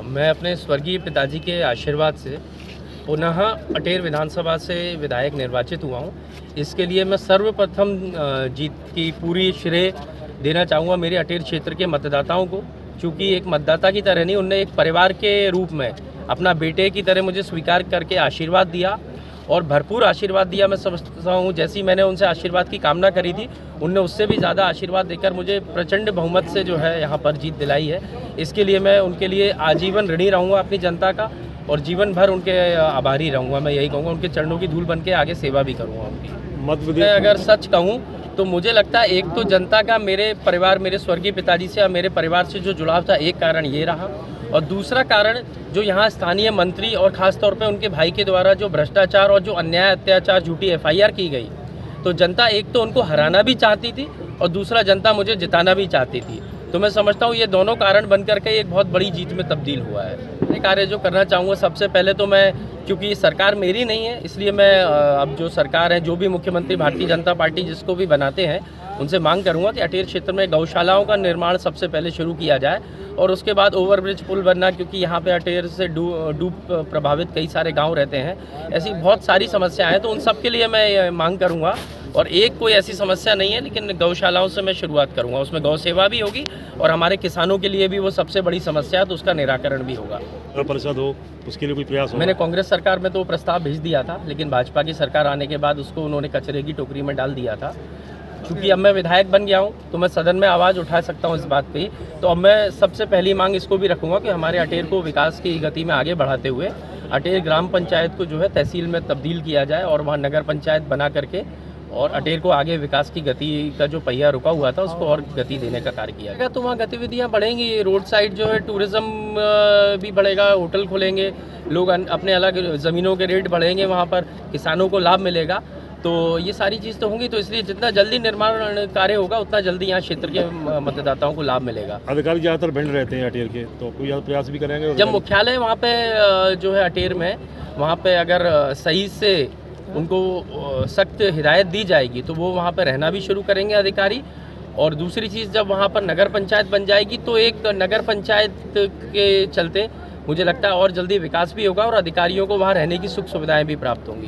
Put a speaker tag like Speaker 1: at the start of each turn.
Speaker 1: मैं अपने स्वर्गीय पिताजी के आशीर्वाद से पुनः अटेर विधानसभा से विधायक निर्वाचित हुआ हूं। इसके लिए मैं सर्वप्रथम जीत की पूरी श्रेय देना चाहूँगा मेरे अटेर क्षेत्र के मतदाताओं को, क्योंकि एक मतदाता की तरह नहीं, उनने एक परिवार के रूप में अपना बेटे की तरह मुझे स्वीकार करके आशीर्वाद दिया और भरपूर आशीर्वाद दिया। मैं समझता हूँ जैसी मैंने उनसे आशीर्वाद की कामना करी थी, उनने उससे भी ज़्यादा आशीर्वाद देकर मुझे प्रचंड बहुमत से जो है यहाँ पर जीत दिलाई है। इसके लिए मैं उनके लिए आजीवन ऋणी रहूँगा अपनी जनता का, और जीवन भर उनके आभारी रहूँगा। मैं यही कहूँगा, उनके चरणों की धूल बन के आगे सेवा भी करूँगा उनकी। मैं अगर सच कहूँ तो मुझे लगता है एक तो जनता का मेरे परिवार, मेरे स्वर्गीय पिताजी से और मेरे परिवार से जो जुड़ाव था, एक कारण ये रहा, और दूसरा कारण जो यहाँ स्थानीय मंत्री और ख़ास तौर पे उनके भाई के द्वारा जो भ्रष्टाचार और जो अन्याय अत्याचार झूठी FIR की गई, तो जनता एक तो उनको हराना भी चाहती थी और दूसरा जनता मुझे जिताना भी चाहती थी। तो मैं समझता हूँ ये दोनों कारण बन करके एक बहुत बड़ी जीत में तब्दील हुआ है। ये कार्य जो करना चाहूँगा, सबसे पहले तो मैं, क्योंकि सरकार मेरी नहीं है, इसलिए मैं अब जो सरकार है, जो भी मुख्यमंत्री भारतीय जनता पार्टी जिसको भी बनाते हैं, उनसे मांग करूंगा कि अटेर क्षेत्र में गौशालाओं का निर्माण सबसे पहले शुरू किया जाए और उसके बाद ओवरब्रिज पुल बनना, क्योंकि यहाँ पे अटेर से डूब प्रभावित कई सारे गांव रहते हैं। ऐसी बहुत सारी समस्याएं हैं, तो उन सब के लिए मैं मांग करूंगा। और एक कोई ऐसी समस्या नहीं है, लेकिन गौशालाओं से मैं शुरुआत करूंगा, उसमें गौ सेवा भी होगी और हमारे किसानों के लिए भी वो सबसे बड़ी समस्या है, तो उसका निराकरण भी होगा।
Speaker 2: परिषद हो उसके लिए कोई प्रयास हो?
Speaker 1: मैंने कांग्रेस सरकार में तो प्रस्ताव भेज दिया था, लेकिन भाजपा की सरकार आने के बाद उसको उन्होंने कचरे की टोकरी में डाल दिया था। क्योंकि अब मैं विधायक बन गया हूं, तो मैं सदन में आवाज़ उठा सकता हूं इस बात पे। तो अब मैं सबसे पहली मांग इसको भी रखूंगा कि हमारे अटेर को विकास की गति में आगे बढ़ाते हुए अटेर ग्राम पंचायत को जो है तहसील में तब्दील किया जाए और वहाँ नगर पंचायत बना करके और अटेर को आगे विकास की गति का जो पहिया रुका हुआ था उसको और गति देने का कार्य किया गया। तो वहाँ गतिविधियाँ बढ़ेंगी, रोड साइड जो है टूरिज़्म भी बढ़ेगा, होटल खुलेंगे, लोग अपने अलग ज़मीनों के रेट बढ़ेंगे, वहाँ पर किसानों को लाभ मिलेगा। तो ये सारी चीज़ तो होंगी, तो इसलिए जितना जल्दी निर्माण कार्य होगा उतना जल्दी यहाँ क्षेत्र के मतदाताओं को लाभ मिलेगा।
Speaker 2: अधिकारी ज़्यादातर भिंड रहते हैं अटेर के, तो कोई प्रयास भी करेंगे?
Speaker 1: जब मुख्यालय वहाँ पे जो है अटेर में, वहाँ पे अगर सही से उनको सख्त हिदायत दी जाएगी तो वो वहाँ पर रहना भी शुरू करेंगे अधिकारी। और दूसरी चीज़, जब वहाँ पर नगर पंचायत बन जाएगी तो एक नगर पंचायत के चलते मुझे लगता है और जल्दी विकास भी होगा और अधिकारियों को वहाँ रहने की सुख सुविधाएं भी प्राप्त होंगी।